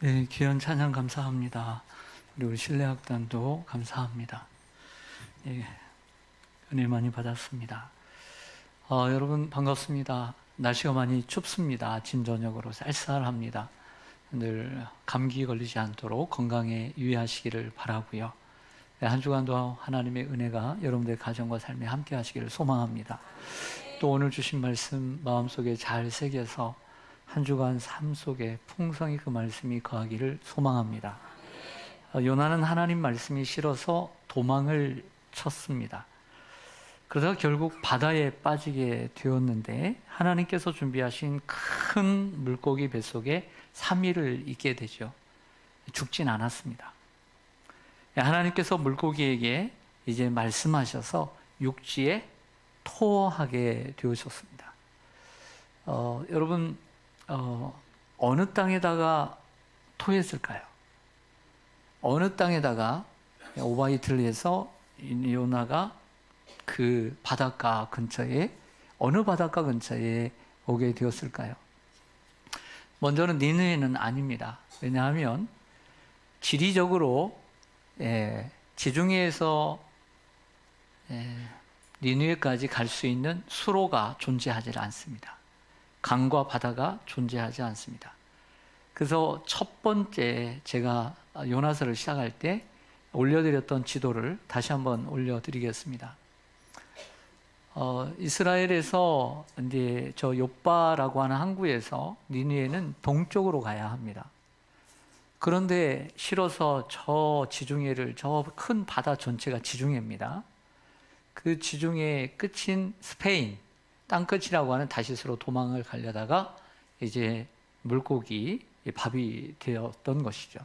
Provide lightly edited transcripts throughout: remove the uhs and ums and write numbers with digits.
네, 귀한 찬양 감사합니다. 우리 신뢰학단도 감사합니다. 예, 은혜 많이 받았습니다. 여러분 반갑습니다. 날씨가 많이 춥습니다. 아침 저녁으로 쌀쌀합니다. 늘 감기 걸리지 않도록 건강에 유의하시기를 바라고요. 네, 한 주간도 하나님의 은혜가 여러분들의 가정과 삶에 함께 하시기를 소망합니다. 또 오늘 주신 말씀 마음속에 잘 새겨서 한 주간 삶 속에 풍성히 그 말씀이 거하기를 소망합니다. 요나는 하나님 말씀이 싫어서 도망을 쳤습니다. 그러다가 결국 바다에 빠지게 되었는데 하나님께서 준비하신 큰 물고기 뱃속에 3일을 있게 되죠. 죽진 않았습니다. 하나님께서 물고기에게 이제 말씀하셔서 육지에 토하게 되셨습니다. 여러분 어느 땅에다가 토했을까요? 어느 땅에다가 오바이틀에서 요나가 그 바닷가 근처에 어느 바닷가 근처에 오게 되었을까요? 먼저는 니느웨는 아닙니다. 왜냐하면 지리적으로 지중해에서 니느웨까지 갈 수 있는 수로가 존재하지 않습니다. 강과 바다가 존재하지 않습니다. 그래서 첫 번째 제가 요나서를 시작할 때 올려드렸던 지도를 다시 한번 올려드리겠습니다. 이스라엘에서 이제 저 욥바라고 하는 항구에서 니느웨는 동쪽으로 가야 합니다. 그런데 실어서 저 지중해를 저 큰 바다 전체가 지중해입니다. 그 지중해의 끝인 스페인 땅끝이라고 하는 다시스로 도망을 가려다가 이제 물고기 밥이 되었던 것이죠.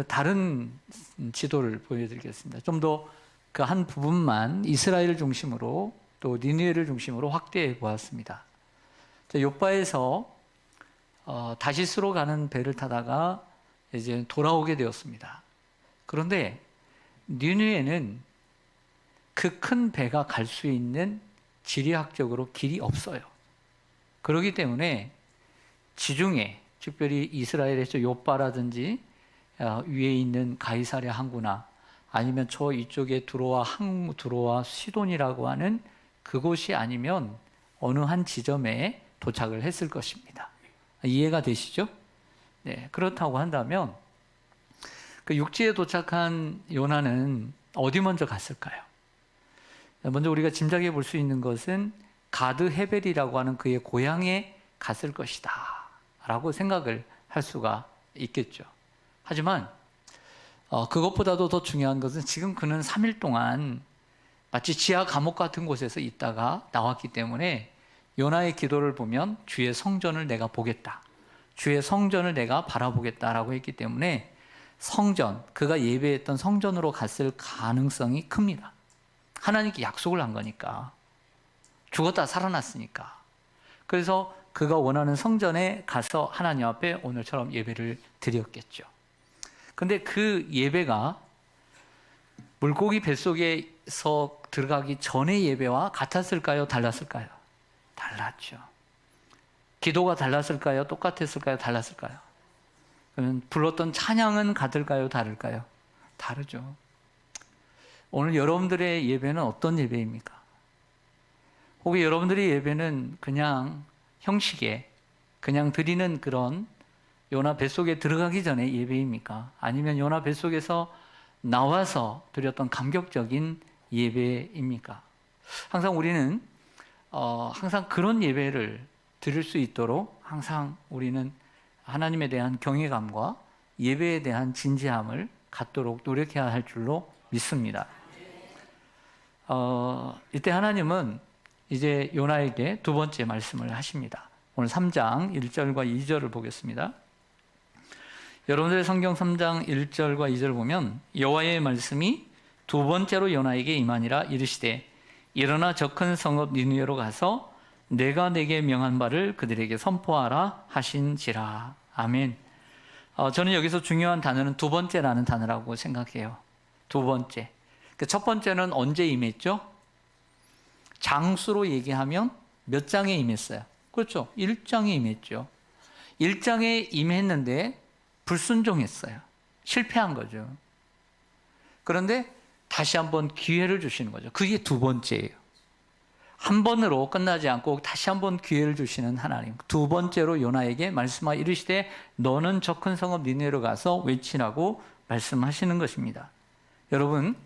다른 지도를 보여드리겠습니다. 좀 더 그 한 부분만 이스라엘을 중심으로 또 니느웨를 중심으로 확대해 보았습니다. 욥바에서 다시스로 가는 배를 타다가 이제 돌아오게 되었습니다. 그런데 니느웨는 그 큰 배가 갈 수 있는 지리학적으로 길이 없어요. 그렇기 때문에 지중해, 특별히 이스라엘에서 욥바라든지 위에 있는 가이사랴 항구나 아니면 저 이쪽에 두로와 시돈이라고 하는 그곳이 아니면 어느 한 지점에 도착을 했을 것입니다. 이해가 되시죠? 네, 그렇다고 한다면 그 육지에 도착한 요나는 어디 먼저 갔을까요? 먼저 우리가 짐작해 볼 수 있는 것은 가드 헤벨이라고 하는 그의 고향에 갔을 것이다 라고 생각을 할 수가 있겠죠. 하지만 그것보다도 더 중요한 것은 지금 그는 3일 동안 마치 지하 감옥 같은 곳에서 있다가 나왔기 때문에 요나의 기도를 보면 주의 성전을 내가 보겠다, 주의 성전을 내가 바라보겠다라고 했기 때문에 성전, 그가 예배했던 성전으로 갔을 가능성이 큽니다. 하나님께 약속을 한 거니까, 죽었다 살아났으니까. 그래서 그가 원하는 성전에 가서 하나님 앞에 오늘처럼 예배를 드렸겠죠. 근데 그 예배가 물고기 뱃속에서 들어가기 전의 예배와 같았을까요? 달랐을까요? 달랐죠. 기도가 달랐을까요? 똑같았을까요? 달랐을까요? 그러면 불렀던 찬양은 같을까요? 다를까요? 다르죠. 오늘 여러분들의 예배는 어떤 예배입니까? 혹은 여러분들의 예배는 그냥 형식에 그냥 드리는 그런 요나 뱃속에 들어가기 전에 예배입니까? 아니면 요나 뱃속에서 나와서 드렸던 감격적인 예배입니까? 항상 우리는 항상 그런 예배를 드릴 수 있도록 항상 우리는 하나님에 대한 경외감과 예배에 대한 진지함을 갖도록 노력해야 할 줄로 믿습니다. 이때 하나님은 이제 요나에게 두 번째 말씀을 하십니다. 오늘 3장 1절과 2절을 보겠습니다. 여러분들의 성경 3장 1절과 2절을 보면 여호와의 말씀이 두 번째로 요나에게 임하니라 이르시되 일어나 저 큰 성읍 니느웨로 가서 내가 내게 명한 바를 그들에게 선포하라 하신지라. 아멘. 저는 여기서 중요한 단어는 두 번째라는 단어라고 생각해요. 두 번째. 첫 번째는 언제 임했죠? 장수로 얘기하면 몇 장에 임했어요? 그렇죠. 1장에 임했죠. 일장에 임했는데 불순종했어요. 실패한 거죠. 그런데 다시 한번 기회를 주시는 거죠. 그게 두 번째예요. 한 번으로 끝나지 않고 다시 한번 기회를 주시는 하나님. 두 번째로 요나에게 말씀하여 이르시되 너는 저 큰 성읍 니느웨로 가서 외치라고 말씀하시는 것입니다. 여러분,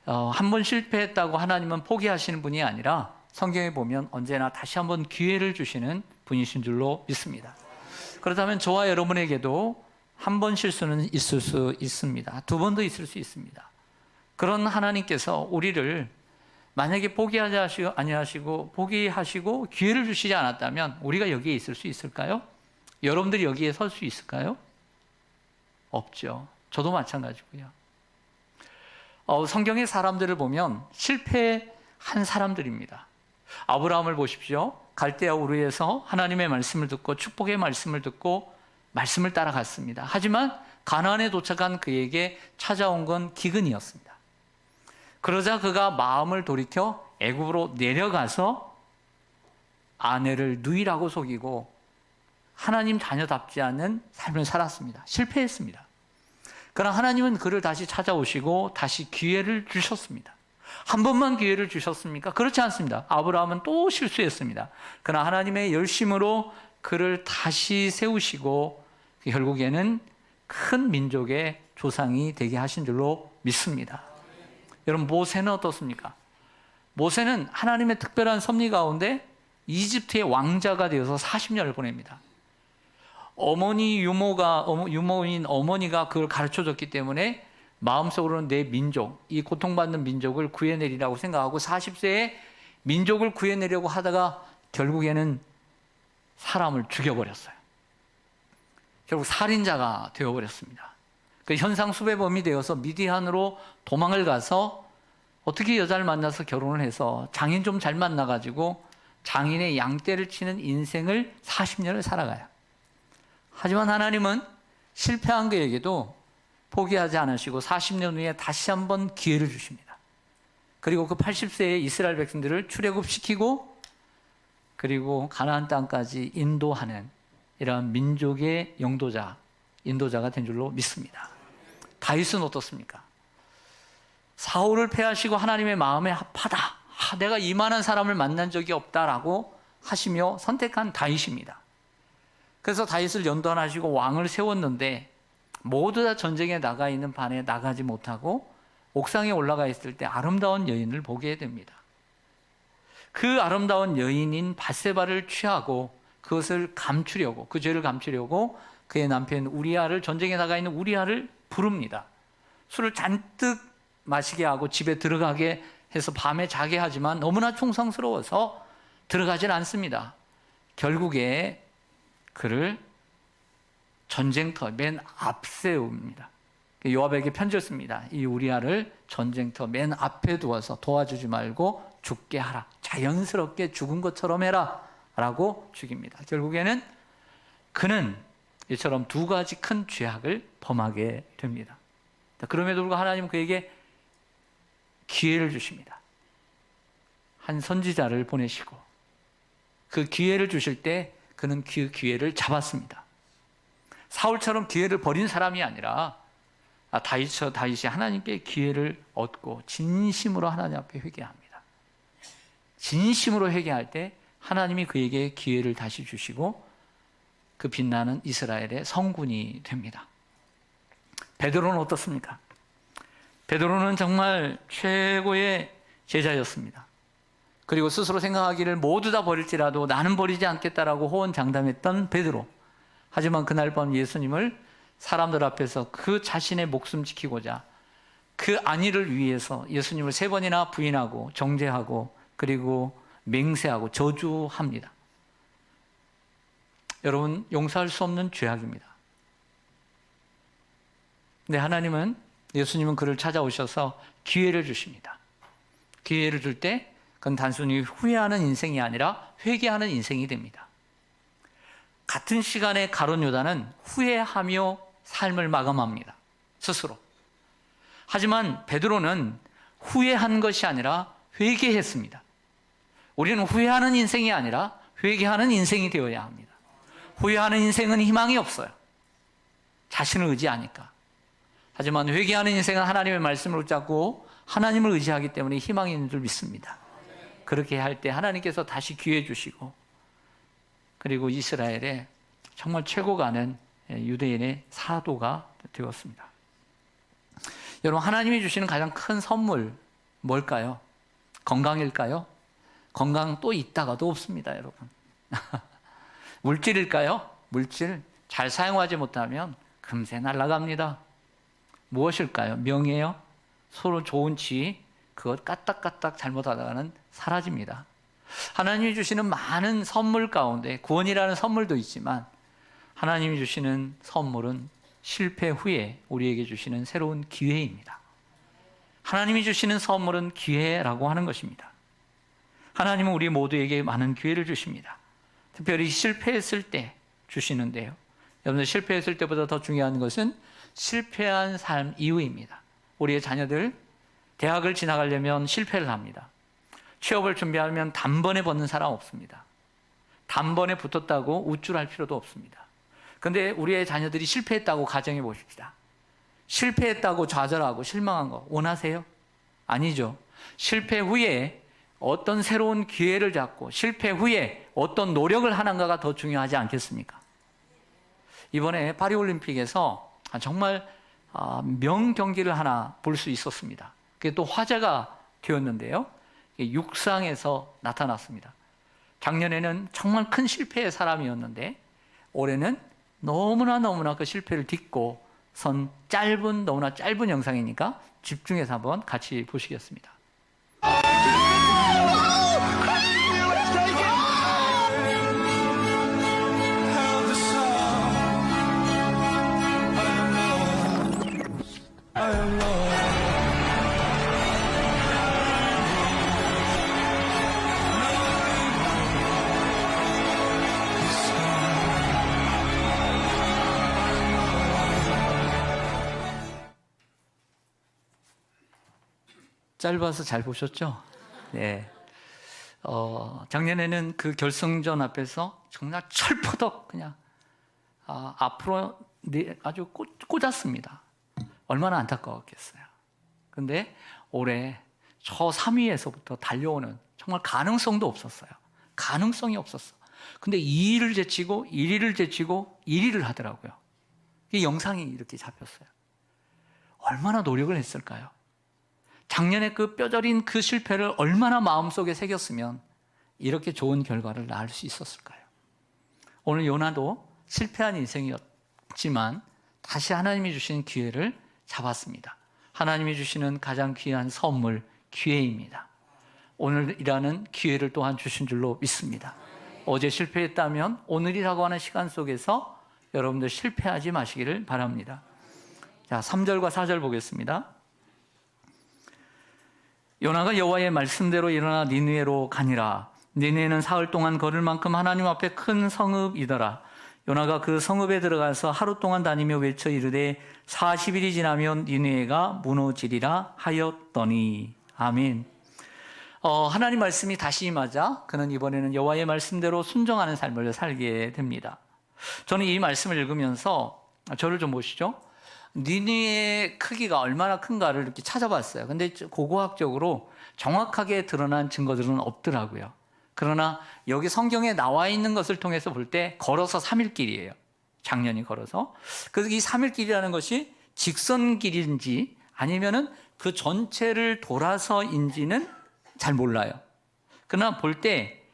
한 번 실패했다고 하나님은 포기하시는 분이 아니라 성경에 보면 언제나 다시 한번 기회를 주시는 분이신 줄로 믿습니다. 그렇다면 저와 여러분에게도 한 번 실수는 있을 수 있습니다. 두 번도 있을 수 있습니다. 그런 하나님께서 우리를 만약에 포기하시고 기회를 주시지 않았다면 우리가 여기에 있을 수 있을까요? 여러분들이 여기에 설 수 있을까요? 없죠. 저도 마찬가지고요. 성경의 사람들을 보면 실패한 사람들입니다. 아브라함을 보십시오. 갈대아 우르에서 하나님의 말씀을 듣고 축복의 말씀을 듣고 말씀을 따라갔습니다. 하지만 가나안에 도착한 그에게 찾아온 건 기근이었습니다. 그러자 그가 마음을 돌이켜 애굽으로 내려가서 아내를 누이라고 속이고 하나님 자녀답지 않은 삶을 살았습니다. 실패했습니다. 그러나 하나님은 그를 다시 찾아오시고 다시 기회를 주셨습니다. 한 번만 기회를 주셨습니까? 그렇지 않습니다. 아브라함은 또 실수했습니다. 그러나 하나님의 열심으로 그를 다시 세우시고 결국에는 큰 민족의 조상이 되게 하신 줄로 믿습니다. 여러분, 모세는 어떻습니까? 모세는 하나님의 특별한 섭리 가운데 이집트의 왕자가 되어서 40년을 보냅니다. 유모인 어머니가 그걸 가르쳐줬기 때문에 마음속으로는 내 민족, 이 고통받는 민족을 구해내리라고 생각하고 40세에 민족을 구해내려고 하다가 결국에는 사람을 죽여버렸어요. 결국 살인자가 되어버렸습니다. 그 현상수배범이 되어서 미디안으로 도망을 가서 어떻게 여자를 만나서 결혼을 해서 장인 좀 잘 만나가지고 장인의 양떼를 치는 인생을 40년을 살아가요. 하지만 하나님은 실패한 그에게도 포기하지 않으시고 40년 후에 다시 한번 기회를 주십니다. 그리고 그 80세의 이스라엘 백성들을 출애굽시키고 그리고 가나안 땅까지 인도하는 이러한 민족의 인도자가 된 줄로 믿습니다. 다윗은 어떻습니까? 사울을 패하시고 하나님의 마음에 합하다. 내가 이만한 사람을 만난 적이 없다라고 하시며 선택한 다윗입니다. 그래서 다윗을 연단하시고 왕을 세웠는데 모두 다 전쟁에 나가 있는 반에 나가지 못하고 옥상에 올라가 있을 때 아름다운 여인을 보게 됩니다. 그 아름다운 여인인 밧세바를 취하고 그것을 감추려고, 그 죄를 감추려고 그의 남편 우리아를, 전쟁에 나가 있는 우리아를 부릅니다. 술을 잔뜩 마시게 하고 집에 들어가게 해서 밤에 자게 하지만 너무나 충성스러워서 들어가질 않습니다. 결국에 그를 전쟁터 맨 앞 세웁니다. 요압에게 편지를 씁니다. 이 우리아를 전쟁터 맨 앞에 두어서 도와주지 말고 죽게 하라. 자연스럽게 죽은 것처럼 해라 라고 죽입니다. 결국에는 그는 이처럼 두 가지 큰 죄악을 범하게 됩니다. 그럼에도 불구하고 하나님은 그에게 기회를 주십니다. 한 선지자를 보내시고 그 기회를 주실 때 그는 그 기회를 잡았습니다. 사울처럼 기회를 버린 사람이 아니라 다윗이 하나님께 기회를 얻고 진심으로 하나님 앞에 회개합니다. 진심으로 회개할 때 하나님이 그에게 기회를 다시 주시고 그 빛나는 이스라엘의 성군이 됩니다. 베드로는 어떻습니까? 베드로는 정말 최고의 제자였습니다. 그리고 스스로 생각하기를 모두 다 버릴지라도 나는 버리지 않겠다라고 호언장담했던 베드로. 하지만 그날 밤 예수님을 사람들 앞에서 그 자신의 목숨 지키고자 그 안위를 위해서 예수님을 3번이나 부인하고 정죄하고 그리고 맹세하고 저주합니다. 여러분, 용서할 수 없는 죄악입니다. 근데 하나님은, 예수님은 그를 찾아오셔서 기회를 주십니다. 기회를 줄 때 그건 단순히 후회하는 인생이 아니라 회개하는 인생이 됩니다. 같은 시간에 가룟 유다는 후회하며 삶을 마감합니다. 스스로. 하지만 베드로는 후회한 것이 아니라 회개했습니다. 우리는 후회하는 인생이 아니라 회개하는 인생이 되어야 합니다. 후회하는 인생은 희망이 없어요. 자신을 의지하니까. 하지만 회개하는 인생은 하나님의 말씀을 붙잡고 하나님을 의지하기 때문에 희망이 있는 줄 믿습니다. 그렇게 할 때 하나님께서 다시 기회 주시고, 그리고 이스라엘에 정말 최고가 하는 유대인의 사도가 되었습니다. 여러분, 하나님이 주시는 가장 큰 선물 뭘까요? 건강일까요? 건강 또 있다가도 없습니다, 여러분. 물질일까요? 물질 잘 사용하지 못하면 금세 날아갑니다. 무엇일까요? 명예요? 서로 좋은 지위, 그것 까딱까딱 잘못하다가는 사라집니다. 하나님이 주시는 많은 선물 가운데 구원이라는 선물도 있지만, 하나님이 주시는 선물은 실패 후에 우리에게 주시는 새로운 기회입니다. 하나님이 주시는 선물은 기회라고 하는 것입니다. 하나님은 우리 모두에게 많은 기회를 주십니다. 특별히 실패했을 때 주시는데요. 여러분들, 실패했을 때보다 더 중요한 것은 실패한 삶 이후입니다. 우리의 자녀들 대학을 지나가려면 실패를 합니다. 취업을 준비하면 단번에 붙는 사람 없습니다. 단번에 붙었다고 우쭐할 필요도 없습니다. 근데 우리의 자녀들이 실패했다고 가정해 보십시다. 실패했다고 좌절하고 실망한 거 원하세요? 아니죠. 실패 후에 어떤 새로운 기회를 잡고 실패 후에 어떤 노력을 하는가가 더 중요하지 않겠습니까? 이번에 파리올림픽에서 정말 명경기를 하나 볼 수 있었습니다. 그게 또 화제가 되었는데요. 육상에서 나타났습니다. 작년에는 정말 큰 실패의 사람이었는데 올해는 너무나 그 실패를 딛고 선 너무나 짧은 영상이니까 집중해서 한번 같이 보시겠습니다. 짧아서 잘 보셨죠? 네. 작년에는 그 결승전 앞에서 정말 철퍼덕 그냥 앞으로 아주 꽂았습니다. 얼마나 안타까웠겠어요. 근데 올해 저 3위에서부터 달려오는 정말 가능성도 없었어요. 가능성이 없었어. 근데 2위를 제치고 1위를 제치고 1위를 하더라고요. 이 영상이 이렇게 잡혔어요. 얼마나 노력을 했을까요? 작년에 그 뼈저린 그 실패를 얼마나 마음속에 새겼으면 이렇게 좋은 결과를 낳을 수 있었을까요? 오늘 요나도 실패한 인생이었지만 다시 하나님이 주신 기회를 잡았습니다. 하나님이 주시는 가장 귀한 선물, 기회입니다. 오늘이라는 기회를 또한 주신 줄로 믿습니다. 어제 실패했다면 오늘이라고 하는 시간 속에서 여러분들 실패하지 마시기를 바랍니다. 자, 3절과 4절 보겠습니다. 요나가 여호와의 말씀대로 일어나 니느웨로 가니라. 니느웨는 사흘 동안 걸을 만큼 하나님 앞에 큰 성읍이더라. 요나가 그 성읍에 들어가서 하루 동안 다니며 외쳐 이르되 40일이 지나면 니느웨가 무너지리라 하였더니. 아멘. 하나님 말씀이 다시 임하자 그는 이번에는 여호와의 말씀대로 순종하는 삶을 살게 됩니다. 저는 이 말씀을 읽으면서 저를 좀 보시죠. 니느웨의 크기가 얼마나 큰가를 이렇게 찾아봤어요. 근데 고고학적으로 정확하게 드러난 증거들은 없더라고요. 그러나 여기 성경에 나와 있는 것을 통해서 볼 때 걸어서 3일 길이에요. 작년이 걸어서. 그래서 이 3일 길이라는 것이 직선 길인지 아니면은 그 전체를 돌아서인지는 잘 몰라요. 그러나 볼 때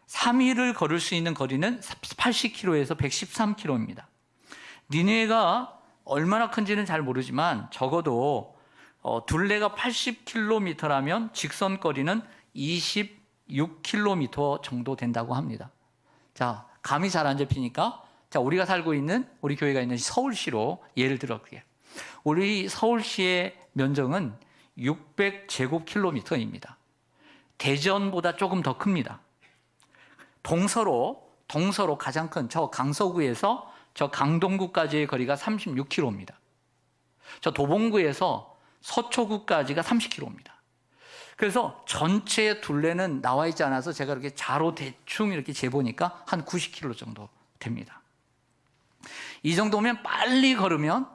3일을 걸을 수 있는 거리는 80km에서 113km입니다. 니느웨가 얼마나 큰지는 잘 모르지만 적어도 둘레가 80km라면 직선 거리는 26km 정도 된다고 합니다. 자, 감이 잘 안 잡히니까 자, 우리가 살고 있는 우리 교회가 있는 서울시로 예를 들어볼게요. 우리 서울시의 면적은 600제곱킬로미터입니다. 대전보다 조금 더 큽니다. 동서로 가장 큰 저 강서구에서 저 강동구까지의 거리가 36km입니다. 저 도봉구에서 서초구까지가 30km입니다. 그래서 전체 둘레는 나와 있지 않아서 제가 이렇게 자로 대충 이렇게 재보니까 한 90km 정도 됩니다. 이 정도면 빨리 걸으면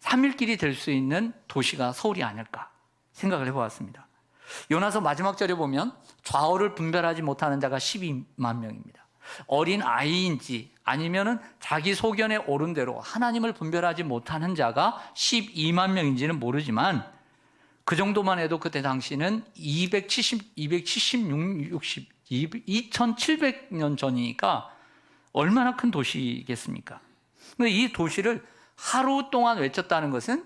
3일 길이 될 수 있는 도시가 서울이 아닐까 생각을 해보았습니다. 요나서 마지막 절에 보면 좌우를 분별하지 못하는 자가 12만 명입니다. 어린 아이인지 아니면은 자기 소견에 옳은 대로 하나님을 분별하지 못하는 자가 12만 명인지는 모르지만 그 정도만 해도 그때 당시는 2700년 전이니까 얼마나 큰 도시겠습니까? 근데 이 도시를 하루 동안 외쳤다는 것은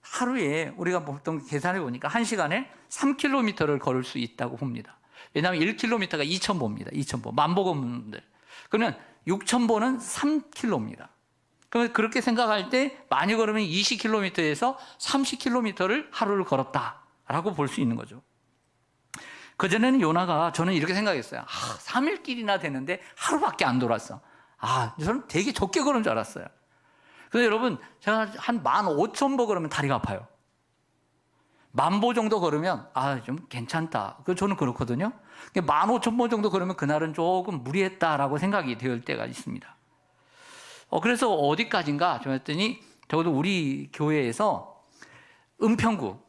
하루에 우리가 보통 계산해 보니까 1시간에 3km를 걸을 수 있다고 봅니다. 왜냐하면 1km가 2,000보입니다. 2,000보. 만보 걷는 분들. 그러면 6,000보는 3km입니다. 그러면 그렇게 생각할 때 많이 걸으면 20km에서 30km를 하루를 걸었다라고 볼 수 있는 거죠. 그전에는 요나가 저는 이렇게 생각했어요. 3일 길이나 되는데 하루밖에 안 돌았어. 저는 되게 적게 걸은 줄 알았어요. 그래서 여러분, 제가 한 15,000보 걸으면 다리가 아파요. 10,000보 정도 걸으면 좀 괜찮다. 저는 그렇거든요. 15,000보 정도 걸으면 그날은 조금 무리했다라고 생각이 될 때가 있습니다. 그래서 어디까지인가 좀 했더니 적어도 우리 교회에서 은평구,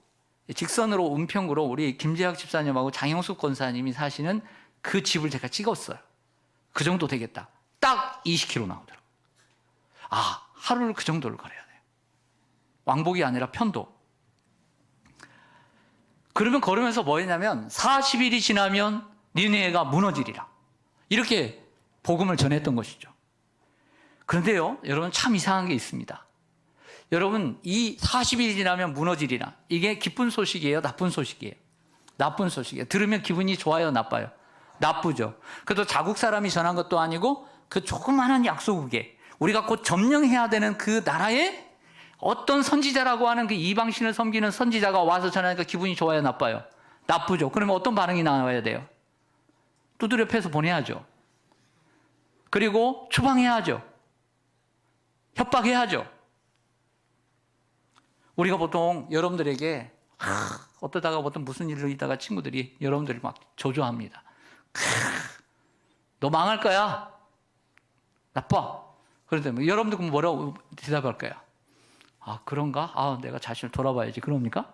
직선으로 은평구로 우리 김재학 집사님하고 장영숙 권사님이 사시는 그 집을 제가 찍었어요. 그 정도 되겠다. 딱 20km 나오더라고요. 하루를 그 정도를 걸어야 돼요. 왕복이 아니라 편도. 그러면 걸으면서 뭐 했냐면 40일이 지나면 니느웨가 무너지리라. 이렇게 복음을 전했던 것이죠. 그런데요, 여러분 참 이상한 게 있습니다. 여러분, 이 40일이 지나면 무너지리라. 이게 기쁜 소식이에요? 나쁜 소식이에요? 나쁜 소식이에요. 들으면 기분이 좋아요? 나빠요? 나쁘죠. 그래도 자국 사람이 전한 것도 아니고 그 조그마한 약소국에 우리가 곧 점령해야 되는 그 나라에 어떤 선지자라고 하는 그 이방신을 섬기는 선지자가 와서 전하니까 기분이 좋아요? 나빠요? 나쁘죠. 그러면 어떤 반응이 나와야 돼요? 두드려 패서 보내야죠. 그리고 추방해야죠. 협박해야죠. 우리가 보통 여러분들에게 어떠다가 어떤 무슨 일을 있다가 친구들이 여러분들이 막 조조합니다. 너 망할 거야. 나빠. 그런데 여러분들 뭐라고 대답할 거야? 그런가? 내가 자신을 돌아봐야지. 그럽니까?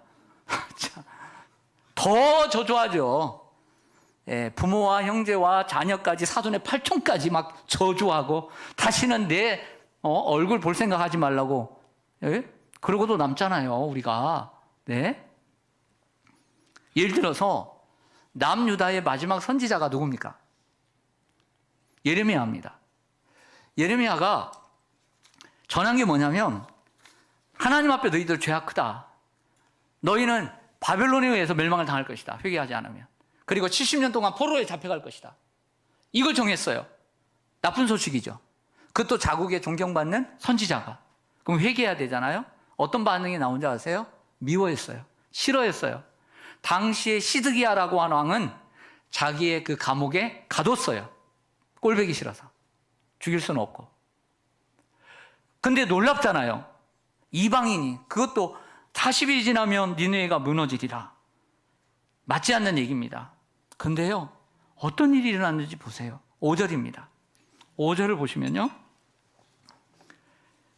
더 저주하죠. 부모와 형제와 자녀까지 사돈의 팔촌까지 막 저주하고 다시는 내 얼굴 볼 생각하지 말라고. 그러고도 남잖아요, 우리가. 네? 예를 들어서 남유다의 마지막 선지자가 누굽니까? 예레미야입니다. 예레미야가 전한 게 뭐냐면 하나님 앞에 너희들 죄악 크다. 너희는 바벨론에 의해서 멸망을 당할 것이다. 회개하지 않으면. 그리고 70년 동안 포로에 잡혀갈 것이다. 이걸 정했어요. 나쁜 소식이죠. 그것도 자국에 존경받는 선지자가. 그럼 회개해야 되잖아요. 어떤 반응이 나온지 아세요? 미워했어요. 싫어했어요. 당시에 시드기야라고 하는 왕은 자기의 그 감옥에 가뒀어요. 꼴보기 싫어서. 죽일 수는 없고. 근데 놀랍잖아요. 이방인이 그것도 40일이 지나면 니느웨가 무너지리라. 맞지 않는 얘기입니다. 근데요, 어떤 일이 일어났는지 보세요. 5절입니다. 5절을 보시면요,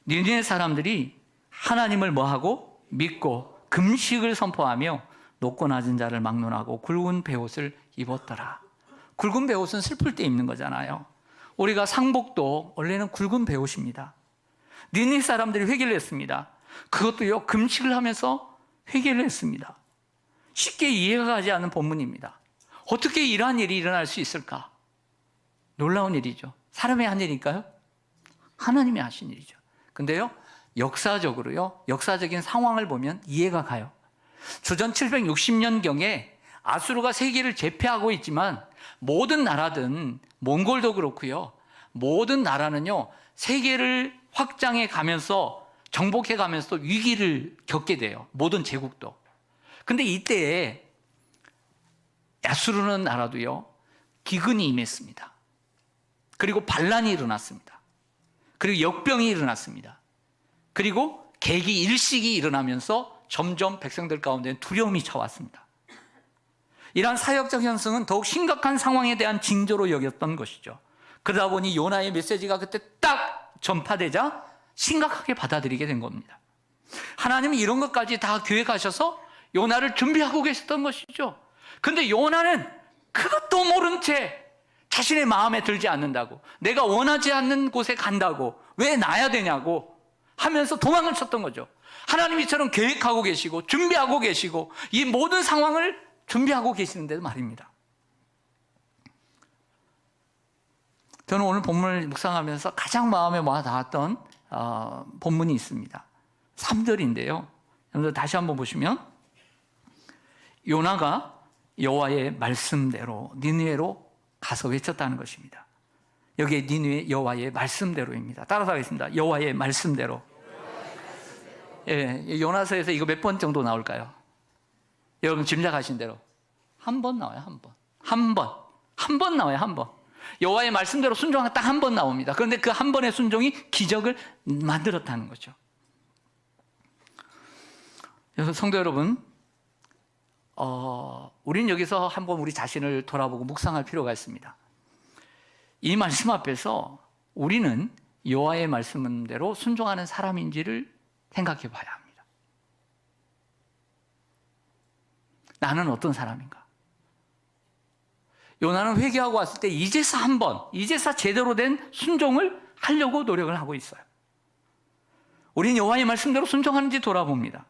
니느웨 사람들이 하나님을 뭐하고? 믿고 금식을 선포하며 높고 낮은 자를 막론하고 굵은 베옷을 입었더라. 굵은 베옷은 슬플 때 입는 거잖아요. 우리가 상복도 원래는 굵은 베옷입니다. 니느웨 사람들이 회개를 했습니다. 그것도요, 금식을 하면서 회개를 했습니다. 쉽게 이해가 가지 않는 본문입니다. 어떻게 이러한 일이 일어날 수 있을까? 놀라운 일이죠. 사람이 한 일일까요? 하나님이 하신 일이죠. 근데요, 역사적으로요, 역사적인 상황을 보면 이해가 가요. 주전 760년경에 아수르가 세계를 제패하고 있지만 모든 나라든 몽골도 그렇고요, 모든 나라는요, 세계를 확장해 가면서 정복해 가면서 위기를 겪게 돼요. 모든 제국도. 근데 이때에 아수르는 나라도요, 기근이 임했습니다. 그리고 반란이 일어났습니다. 그리고 역병이 일어났습니다. 그리고 계기 일식이 일어나면서 점점 백성들 가운데 두려움이 차왔습니다. 이러한 사역적 현상은 더욱 심각한 상황에 대한 징조로 여겼던 것이죠. 그러다 보니 요나의 메시지가 그때 딱 전파되자 심각하게 받아들이게 된 겁니다. 하나님이 이런 것까지 다 계획하셔서 요나를 준비하고 계셨던 것이죠. 근데 요나는 그것도 모른 채 자신의 마음에 들지 않는다고, 내가 원하지 않는 곳에 간다고, 왜 나야 되냐고 하면서 도망을 쳤던 거죠. 하나님이 이처럼 계획하고 계시고 준비하고 계시고 이 모든 상황을 준비하고 계시는데도 말입니다. 저는 오늘 본문을 묵상하면서 가장 마음에 와닿았던 본문이 있습니다. 3절인데요. 여러분들 다시 한번 보시면, 요나가 여호와의 말씀대로 니느웨로 가서 외쳤다는 것입니다. 여기에 니느웨 여호와의 말씀대로입니다. 따라서 하겠습니다. 여호와의 말씀대로. 예, 요나서에서 이거 몇 번 정도 나올까요? 여러분 짐작하신 대로 한 번 나와요. 한 번 나와요. 한 번. 여호와의 말씀대로 순종하면 딱 한 번 나옵니다. 그런데 그 한 번의 순종이 기적을 만들었다는 거죠. 그래서 성도 여러분, 우리는 여기서 한번 우리 자신을 돌아보고 묵상할 필요가 있습니다. 이 말씀 앞에서 우리는 여호와의 말씀대로 순종하는 사람인지를 생각해 봐야 합니다. 나는 어떤 사람인가? 요나는 회개하고 왔을 때 이제서 제대로 된 순종을 하려고 노력을 하고 있어요. 우리는 여호와의 말씀대로 순종하는지 돌아봅니다.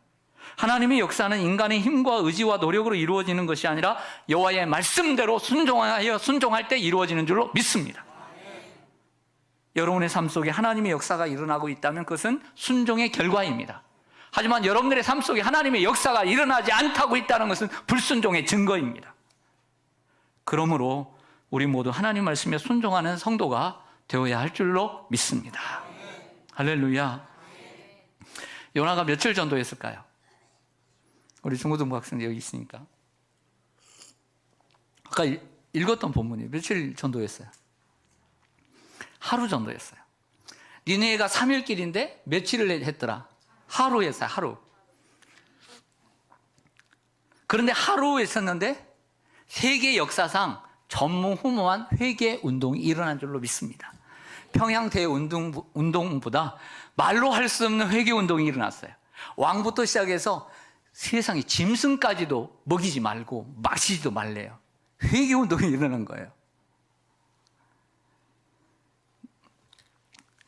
하나님의 역사는 인간의 힘과 의지와 노력으로 이루어지는 것이 아니라 여호와의 말씀대로 순종할 때 이루어지는 줄로 믿습니다. 여러분의 삶 속에 하나님의 역사가 일어나고 있다면 그것은 순종의 결과입니다. 하지만 여러분들의 삶 속에 하나님의 역사가 일어나지 않다고 있다는 것은 불순종의 증거입니다. 그러므로 우리 모두 하나님 말씀에 순종하는 성도가 되어야 할 줄로 믿습니다. 할렐루야. 요나가 며칠 전도했을까요? 우리 중고등부 학생들 여기 있으니까 아까 읽었던 본문이 며칠 전도했어요? 하루 전도했어요. 니느웨가 3일 길인데 며칠을 했더라? 하루 했어요. 하루. 그런데 하루 했었는데 세계 역사상 전무후무한 회개 운동이 일어난 줄로 믿습니다. 평양 대운동보다 말로 할 수 없는 회개 운동이 일어났어요. 왕부터 시작해서 세상에 짐승까지도 먹이지 말고 마시지도 말래요. 회개 운동이 일어난 거예요.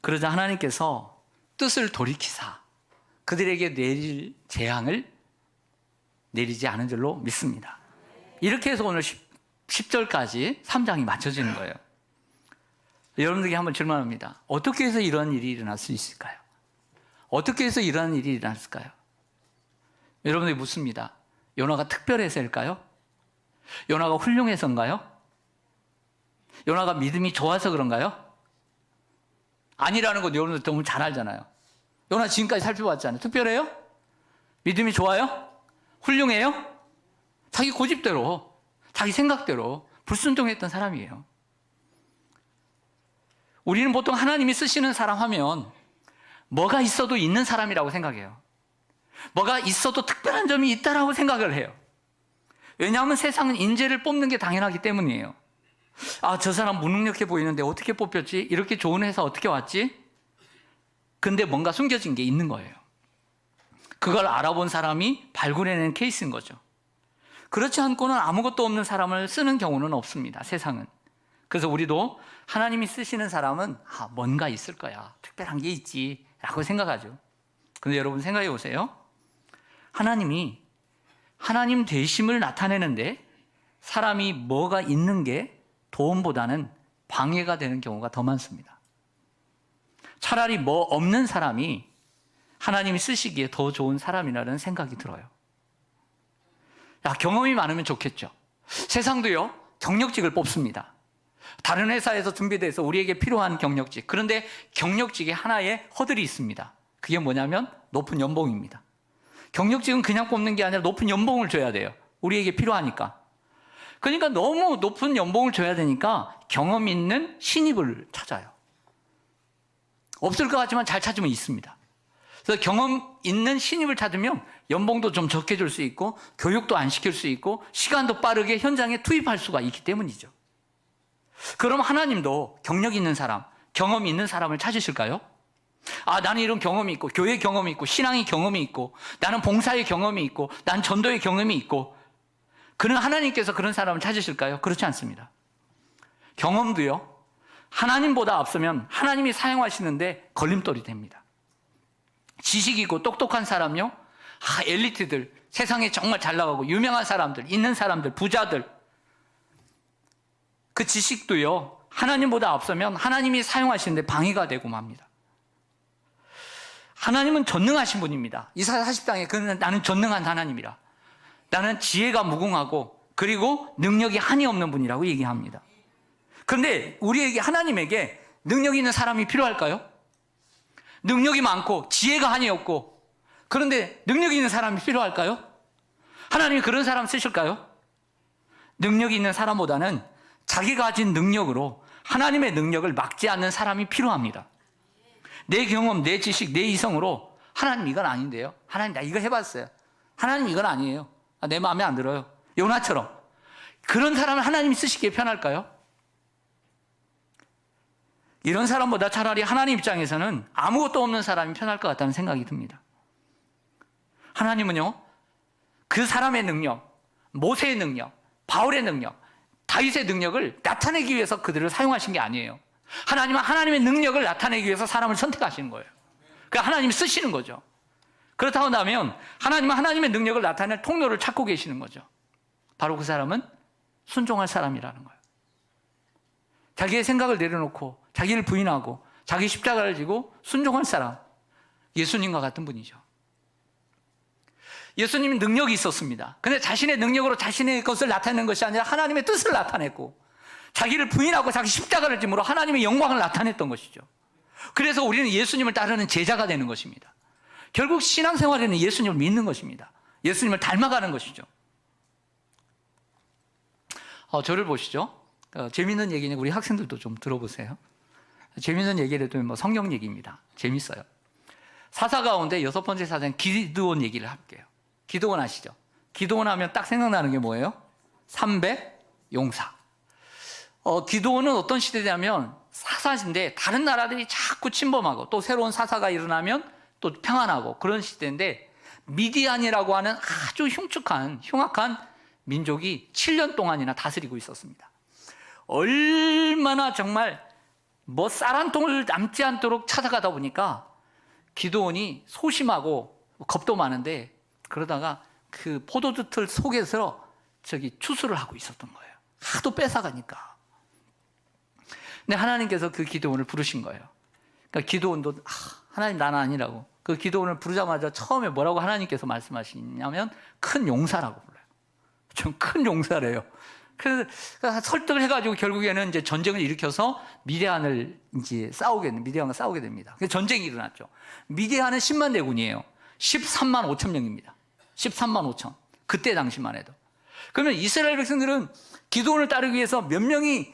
그러자 하나님께서 뜻을 돌이키사 그들에게 내릴 재앙을 내리지 않은 줄로 믿습니다. 이렇게 해서 오늘 10절까지 3장이 맞춰지는 거예요. 여러분들에게 한번 질문합니다. 어떻게 해서 이런 일이 일어날 수 있을까요? 어떻게 해서 이런 일이 일어났을까요? 여러분들이 묻습니다. 요나가 특별해서일까요? 요나가 훌륭해서인가요? 요나가 믿음이 좋아서 그런가요? 아니라는 건 여러분들 너무 잘 알잖아요. 요나 지금까지 살펴봤잖아요. 특별해요? 믿음이 좋아요? 훌륭해요? 자기 고집대로, 자기 생각대로 불순종했던 사람이에요. 우리는 보통 하나님이 쓰시는 사람 하면 뭐가 있어도 있는 사람이라고 생각해요. 뭐가 있어도 특별한 점이 있다라고 생각을 해요. 왜냐하면 세상은 인재를 뽑는 게 당연하기 때문이에요. 아, 저 사람 무능력해 보이는데 어떻게 뽑혔지? 이렇게 좋은 회사 어떻게 왔지? 근데 뭔가 숨겨진 게 있는 거예요. 그걸 알아본 사람이 발굴해낸 케이스인 거죠. 그렇지 않고는 아무것도 없는 사람을 쓰는 경우는 없습니다. 세상은. 그래서 우리도 하나님이 쓰시는 사람은 뭔가 있을 거야. 특별한 게 있지 라고 생각하죠. 근데 여러분 생각해 보세요. 하나님이 하나님 되심을 나타내는데 사람이 뭐가 있는 게 도움보다는 방해가 되는 경우가 더 많습니다. 차라리 뭐 없는 사람이 하나님이 쓰시기에 더 좋은 사람이라는 생각이 들어요. 경험이 많으면 좋겠죠. 세상도요, 경력직을 뽑습니다. 다른 회사에서 준비돼서 우리에게 필요한 경력직. 그런데 경력직에 하나의 허들이 있습니다. 그게 뭐냐면 높은 연봉입니다. 경력직은 그냥 뽑는 게 아니라 높은 연봉을 줘야 돼요. 우리에게 필요하니까. 그러니까 너무 높은 연봉을 줘야 되니까 경험 있는 신입을 찾아요. 없을 것 같지만 잘 찾으면 있습니다. 그래서 경험 있는 신입을 찾으면 연봉도 좀 적게 줄 수 있고 교육도 안 시킬 수 있고 시간도 빠르게 현장에 투입할 수가 있기 때문이죠. 그럼 하나님도 경력 있는 사람, 경험 있는 사람을 찾으실까요? 나는 이런 경험이 있고, 교회 경험이 있고, 신앙의 경험이 있고, 나는 봉사의 경험이 있고, 난 전도의 경험이 있고, 그는 하나님께서 그런 사람을 찾으실까요? 그렇지 않습니다. 경험도요, 하나님보다 앞서면 하나님이 사용하시는데 걸림돌이 됩니다. 지식이고 똑똑한 사람요, 엘리트들, 세상에 정말 잘 나가고 유명한 사람들, 있는 사람들, 부자들, 그 지식도요, 하나님보다 앞서면 하나님이 사용하시는데 방해가 되고 맙니다. 하나님은 전능하신 분입니다. 이사야 40장에 그는 나는 전능한 하나님이라. 나는 지혜가 무궁하고 그리고 능력이 한이 없는 분이라고 얘기합니다. 그런데 우리에게, 하나님에게 능력이 있는 사람이 필요할까요? 능력이 많고 지혜가 한이 없고, 그런데 능력이 있는 사람이 필요할까요? 하나님이 그런 사람 쓰실까요? 능력이 있는 사람보다는 자기가 가진 능력으로 하나님의 능력을 막지 않는 사람이 필요합니다. 내 경험, 내 지식, 내 이성으로 하나님 이건 아닌데요, 하나님 나 이거 해봤어요, 하나님 이건 아니에요, 내 마음에 안 들어요, 요나처럼. 그런 사람을 하나님이 쓰시기에 편할까요? 이런 사람보다 차라리 하나님 입장에서는 아무것도 없는 사람이 편할 것 같다는 생각이 듭니다. 하나님은요, 그 사람의 능력, 모세의 능력, 바울의 능력, 다윗의 능력을 나타내기 위해서 그들을 사용하신 게 아니에요. 하나님은 하나님의 능력을 나타내기 위해서 사람을 선택하시는 거예요. 그러니까 하나님이 쓰시는 거죠. 그렇다고 한다면 하나님은 하나님의 능력을 나타낼 통로를 찾고 계시는 거죠. 바로 그 사람은 순종할 사람이라는 거예요. 자기의 생각을 내려놓고 자기를 부인하고 자기 십자가를 지고 순종할 사람, 예수님과 같은 분이죠. 예수님은 능력이 있었습니다. 근데 자신의 능력으로 자신의 것을 나타내는 것이 아니라 하나님의 뜻을 나타냈고, 자기를 부인하고 자기 십자가를 짐으로 하나님의 영광을 나타냈던 것이죠. 그래서 우리는 예수님을 따르는 제자가 되는 것입니다. 결국 신앙생활에는 예수님을 믿는 것입니다. 예수님을 닮아가는 것이죠. 저를 보시죠. 재밌는 얘기는 우리 학생들도 좀 들어보세요. 재밌는 얘기를 해도 뭐 성경 얘기입니다. 재밌어요. 사사 가운데 6번째 사사는 기드온 얘기를 할게요. 기드온 아시죠? 기드온 하면 딱 생각나는 게 뭐예요? 300 용사. 기드온은 어떤 시대냐면 사사인데 다른 나라들이 자꾸 침범하고 또 새로운 사사가 일어나면 또 평안하고 그런 시대인데, 미디안이라고 하는 아주 흉악한 민족이 7년 동안이나 다스리고 있었습니다. 얼마나 정말 쌀 한 통을 남지 않도록 찾아가다 보니까 기드온이 소심하고 겁도 많은데, 그러다가 그 포도주 틀 속에서 추수를 하고 있었던 거예요. 하도 뺏어가니까. 근데 하나님께서 그 기드온을 부르신 거예요. 그러니까 기드온도 하나님 나는 아니라고. 그 기드온을 부르자마자 처음에 뭐라고 하나님께서 말씀하시냐면 큰 용사라고 불러요. 좀 큰 용사래요. 그래서 설득을 해가지고 결국에는 이제 전쟁을 일으켜서 미디안과 싸우게 됩니다. 그래서 전쟁이 일어났죠. 미디안은 10만 대군이에요. 13만 5천 명입니다. 13만 5천. 그때 당시만 해도. 그러면 이스라엘 백성들은 기드온을 따르기 위해서 몇 명이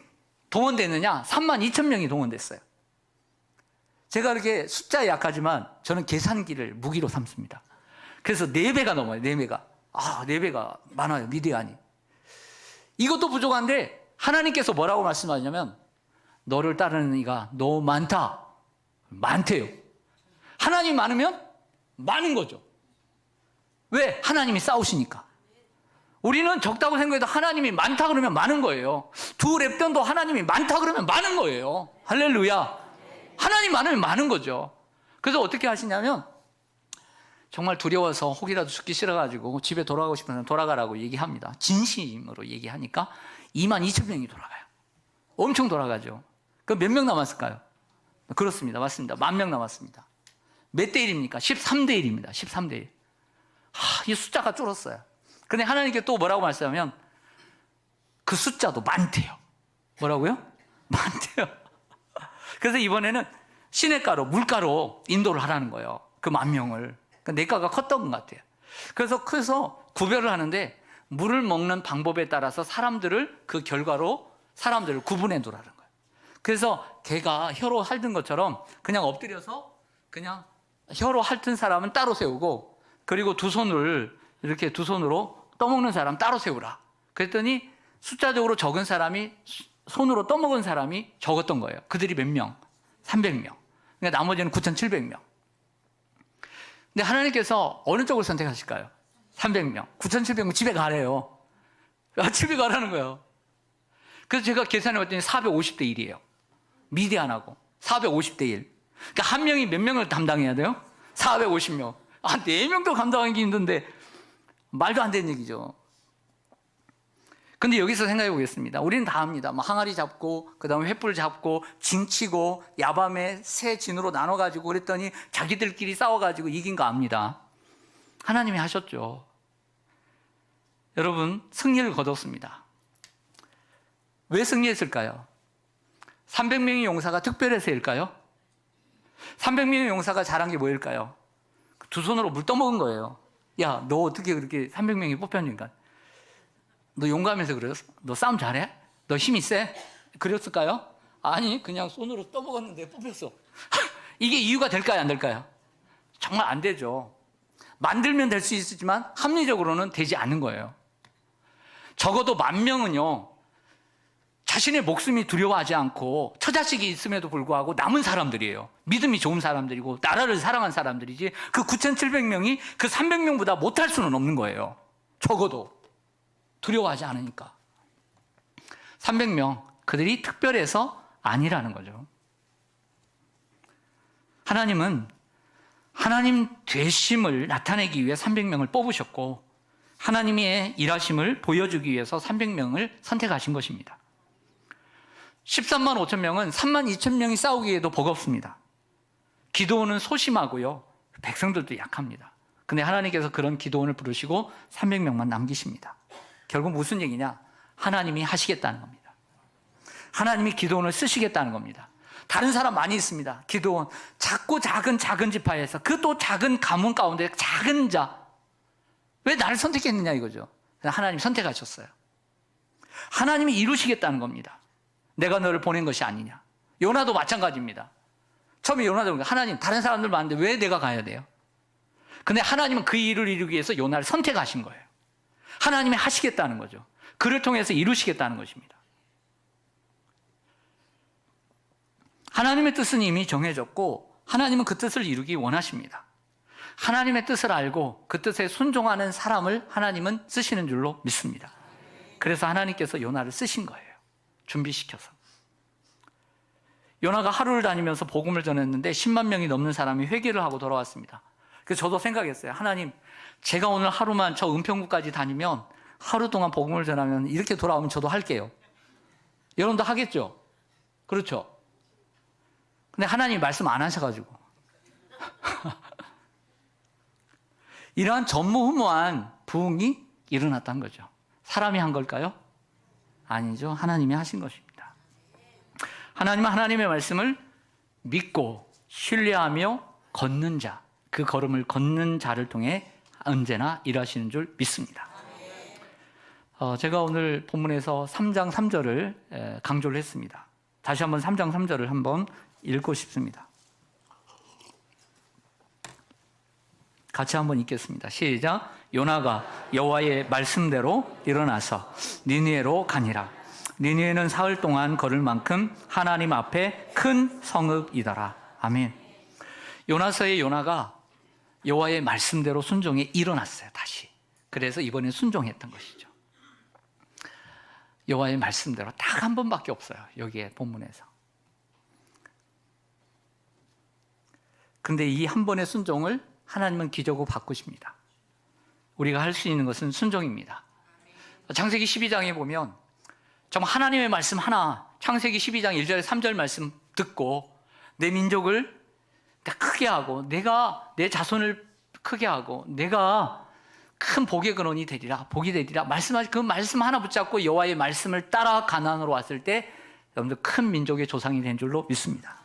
동원됐느냐? 3만 2천 명이 동원됐어요. 제가 이렇게 숫자에 약하지만 저는 계산기를 무기로 삼습니다. 그래서 4배가 넘어요. 4배가. 4배가 많아요. 미디안이. 이것도 부족한데 하나님께서 뭐라고 말씀하시냐면, 너를 따르는 이가 너무 많다. 많대요. 하나님이 많으면 많은 거죠. 왜? 하나님이 싸우시니까. 우리는 적다고 생각해도 하나님이 많다 그러면 많은 거예요. 두 랩변도 하나님이 많다 그러면 많은 거예요. 할렐루야. 하나님 많으면 많은 거죠. 그래서 어떻게 하시냐면, 정말 두려워서 혹이라도 죽기 싫어가지고 집에 돌아가고 싶으면 돌아가라고 얘기합니다. 진심으로 얘기하니까 2만 2천 명이 돌아가요. 엄청 돌아가죠. 그럼 몇 명 남았을까요? 그렇습니다. 맞습니다. 10,000명 남았습니다. 몇 대 1입니까? 13대 1입니다. 13대 1. 이 숫자가 줄었어요. 근데 하나님께 또 뭐라고 말씀하면, 그 숫자도 많대요. 뭐라고요? 많대요. 그래서 이번에는 시냇가로, 물가로 인도를 하라는 거예요. 그 10,000명을. 내가가 컸던 것 같아요. 그래서 구별을 하는데, 물을 먹는 방법에 따라서 그 결과로 사람들을 구분해 두라는 거예요. 그래서 개가 혀로 핥은 것처럼 그냥 엎드려서 그냥 혀로 핥은 사람은 따로 세우고, 그리고 두 손으로 떠먹는 사람 따로 세우라. 그랬더니 숫자적으로 적은 사람이, 손으로 떠먹은 사람이 적었던 거예요. 그들이 몇 명? 300명. 그러니까 나머지는 9,700명. 근데 하나님께서 어느 쪽을 선택하실까요? 300명. 9,700명 집에 가래요. 집에 가라는 거예요. 그래서 제가 계산해 봤더니 450대 1이에요. 미디안하고 450대 1. 그러니까 한 명이 몇 명을 담당해야 돼요? 450명. 4명도 감당하기 힘든데 말도 안 되는 얘기죠. 근데 여기서 생각해 보겠습니다. 우리는 다 합니다. 항아리 잡고, 그 다음에 횃불 잡고, 징치고, 야밤에 새 진으로 나눠가지고 그랬더니 자기들끼리 싸워가지고 이긴 거 압니다. 하나님이 하셨죠. 여러분, 승리를 거뒀습니다. 왜 승리했을까요? 300명의 용사가 특별해서일까요? 300명의 용사가 잘한 게 뭐일까요? 두 손으로 물 떠먹은 거예요. 야, 너 어떻게 그렇게 300명이 뽑혔니까? 너 용감해서 그랬어? 너 싸움 잘해? 너 힘이 세? 그랬을까요? 아니, 그냥 손으로 떠먹었는데 뽑혔어. 이게 이유가 될까요? 안 될까요? 정말 안 되죠. 만들면 될 수 있지만 합리적으로는 되지 않는 거예요. 적어도 10,000명은요, 자신의 목숨이 두려워하지 않고 처자식이 있음에도 불구하고 남은 사람들이에요. 믿음이 좋은 사람들이고 나라를 사랑한 사람들이지, 그 9,700명이 그 300명보다 못할 수는 없는 거예요. 적어도 두려워하지 않으니까. 300명, 그들이 특별해서 아니라는 거죠. 하나님은 하나님 되심을 나타내기 위해 300명을 뽑으셨고, 하나님의 일하심을 보여주기 위해서 300명을 선택하신 것입니다. 13만 5천 명은 3만 2천 명이 싸우기에도 버겁습니다. 기드온은 소심하고요, 백성들도 약합니다. 근데 하나님께서 그런 기드온을 부르시고 300명만 남기십니다. 결국 무슨 얘기냐? 하나님이 하시겠다는 겁니다. 하나님이 기드온을 쓰시겠다는 겁니다. 다른 사람 많이 있습니다. 기드온, 작고 작은 지파에서 그 또 작은 가문 가운데 작은 자, 왜 나를 선택했느냐 이거죠. 하나님 선택하셨어요. 하나님이 이루시겠다는 겁니다. 내가 너를 보낸 것이 아니냐. 요나도 마찬가지입니다. 처음에 요나도 하나님, 다른 사람들 많은데 왜 내가 가야 돼요? 근데 하나님은 그 일을 이루기 위해서 요나를 선택하신 거예요. 하나님이 하시겠다는 거죠. 그를 통해서 이루시겠다는 것입니다. 하나님의 뜻은 이미 정해졌고 하나님은 그 뜻을 이루기 원하십니다. 하나님의 뜻을 알고 그 뜻에 순종하는 사람을 하나님은 쓰시는 줄로 믿습니다. 그래서 하나님께서 요나를 쓰신 거예요. 준비시켜서. 요나가 하루를 다니면서 복음을 전했는데 10만 명이 넘는 사람이 회개를 하고 돌아왔습니다. 그래서 저도 생각했어요. 하나님, 제가 오늘 하루만 저 은평구까지 다니면, 하루 동안 복음을 전하면 이렇게 돌아오면 저도 할게요. 여러분도 하겠죠? 그렇죠? 근데 하나님이 말씀 안 하셔가지고 이러한 전무후무한 부흥이 일어났다는 거죠. 사람이 한 걸까요? 아니죠. 하나님이 하신 것입니다. 하나님은 하나님의 말씀을 믿고 신뢰하며 걷는 자, 그 걸음을 걷는 자를 통해 언제나 일하시는 줄 믿습니다. 제가 오늘 본문에서 3장 3절을 강조를 했습니다. 다시 한번 3장 3절을 한번 읽고 싶습니다. 같이 한번 읽겠습니다. 시작. 요나가 여호와의 말씀대로 일어나서 니느웨로 가니라. 니느웨는 사흘 동안 걸을 만큼 하나님 앞에 큰 성읍이더라. 아멘. 요나서의 요나가 여호와의 말씀대로 순종해 일어났어요. 다시. 그래서 이번에 순종했던 것이죠. 여호와의 말씀대로 딱 한 번밖에 없어요. 여기에 본문에서. 근데 이 한 번의 순종을 하나님은 기적으로 바꾸십니다. 우리가 할 수 있는 것은 순종입니다. 창세기 12장에 보면 정말 하나님의 말씀 하나, 창세기 12장 1절 3절 말씀 듣고 내 민족을 크게 하고 내가 내 자손을 크게 하고 내가 큰 복의 근원이 되리라, 복이 되리라 말씀하신 그 말씀 하나 붙잡고 여호와의 말씀을 따라 가나안으로 왔을 때 여러분들 큰 민족의 조상이 된 줄로 믿습니다.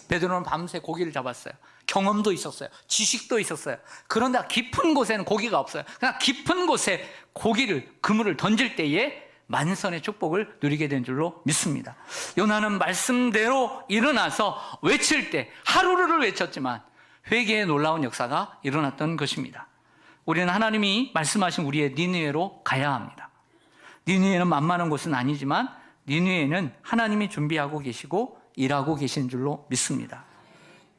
베드로는 밤새 고기를 잡았어요. 경험도 있었어요. 지식도 있었어요. 그런데 깊은 곳에는 고기가 없어요. 그냥 깊은 곳에 고기를, 그물을 던질 때에 만선의 축복을 누리게 된 줄로 믿습니다. 요나는 말씀대로 일어나서 외칠 때 하루를 외쳤지만 회개의 놀라운 역사가 일어났던 것입니다. 우리는 하나님이 말씀하신 우리의 니느웨로 가야 합니다. 니느웨는 만만한 곳은 아니지만 니느웨는 하나님이 준비하고 계시고 일하고 계신 줄로 믿습니다.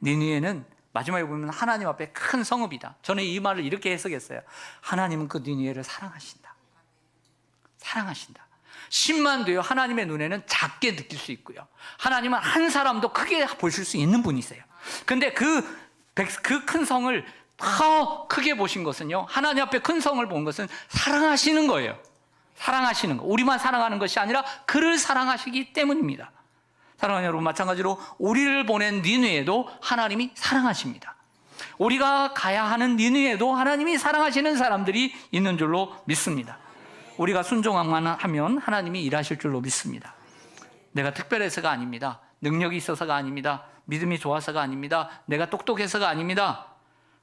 니느웨는 마지막에 보면 하나님 앞에 큰 성읍이다. 저는 이 말을 이렇게 해석했어요. 하나님은 그 니느웨를 사랑하신다. 사랑하신다. 10만 되어 하나님의 눈에는 작게 느낄 수 있고요. 하나님은 한 사람도 크게 보실 수 있는 분이세요. 근데 그 큰 성을 더 크게 보신 것은요, 하나님 앞에 큰 성을 본 것은 사랑하시는 거예요. 사랑하시는 거. 우리만 사랑하는 것이 아니라 그를 사랑하시기 때문입니다. 사랑하는 여러분, 마찬가지로 우리를 보낸 니느웨도 하나님이 사랑하십니다. 우리가 가야 하는 니느웨도 하나님이 사랑하시는 사람들이 있는 줄로 믿습니다. 우리가 순종만 하면 하나님이 일하실 줄로 믿습니다. 내가 특별해서가 아닙니다. 능력이 있어서가 아닙니다. 믿음이 좋아서가 아닙니다. 내가 똑똑해서가 아닙니다.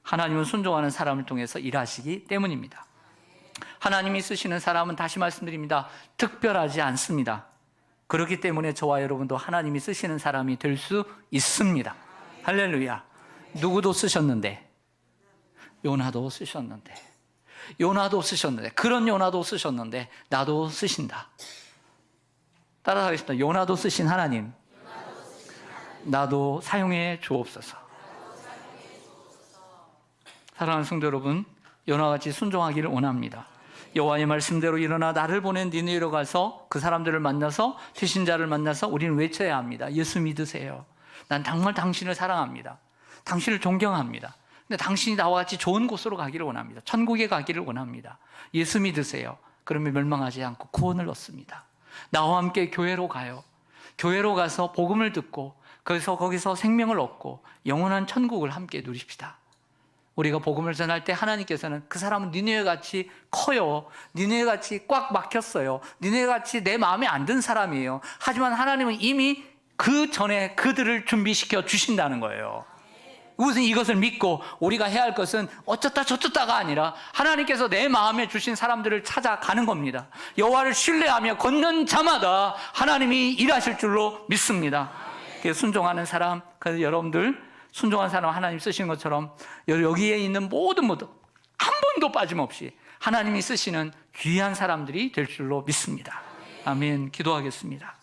하나님은 순종하는 사람을 통해서 일하시기 때문입니다. 하나님이 쓰시는 사람은, 다시 말씀드립니다, 특별하지 않습니다. 그렇기 때문에 저와 여러분도 하나님이 쓰시는 사람이 될 수 있습니다. 할렐루야. 누구도 쓰셨는데, 요나도 쓰셨는데, 그런 요나도 쓰셨는데 나도 쓰신다. 따라하겠습니다. 요나도 쓰신 하나님, 나도 사용해 주옵소서. 사랑하는 성도 여러분, 요나같이 순종하기를 원합니다. 여호와의 말씀대로 일어나 나를 보낸 니느웨로 가서 그 사람들을 만나서, 태신자를 만나서 우리는 외쳐야 합니다. 예수 믿으세요. 난 정말 당신을 사랑합니다. 당신을 존경합니다. 근데 당신이 나와 같이 좋은 곳으로 가기를 원합니다. 천국에 가기를 원합니다. 예수 믿으세요. 그러면 멸망하지 않고 구원을 얻습니다. 나와 함께 교회로 가요. 교회로 가서 복음을 듣고 거기서 생명을 얻고 영원한 천국을 함께 누립시다. 우리가 복음을 전할 때 하나님께서는 그 사람은 니느웨같이 커요. 니느웨같이 꽉 막혔어요. 니느웨같이 내 마음에 안 든 사람이에요. 하지만 하나님은 이미 그 전에 그들을 준비시켜 주신다는 거예요. 우선 이것을 믿고 우리가 해야 할 것은 어쩌다 저쩌다가 아니라 하나님께서 내 마음에 주신 사람들을 찾아가는 겁니다. 여호와를 신뢰하며 걷는 자마다 하나님이 일하실 줄로 믿습니다. 순종하는 사람, 그래서 여러분들 순종한 사람 하나님 쓰시는 것처럼 여기에 있는 모든 한 번도 빠짐없이 하나님이 쓰시는 귀한 사람들이 될 줄로 믿습니다. 아멘. 기도하겠습니다.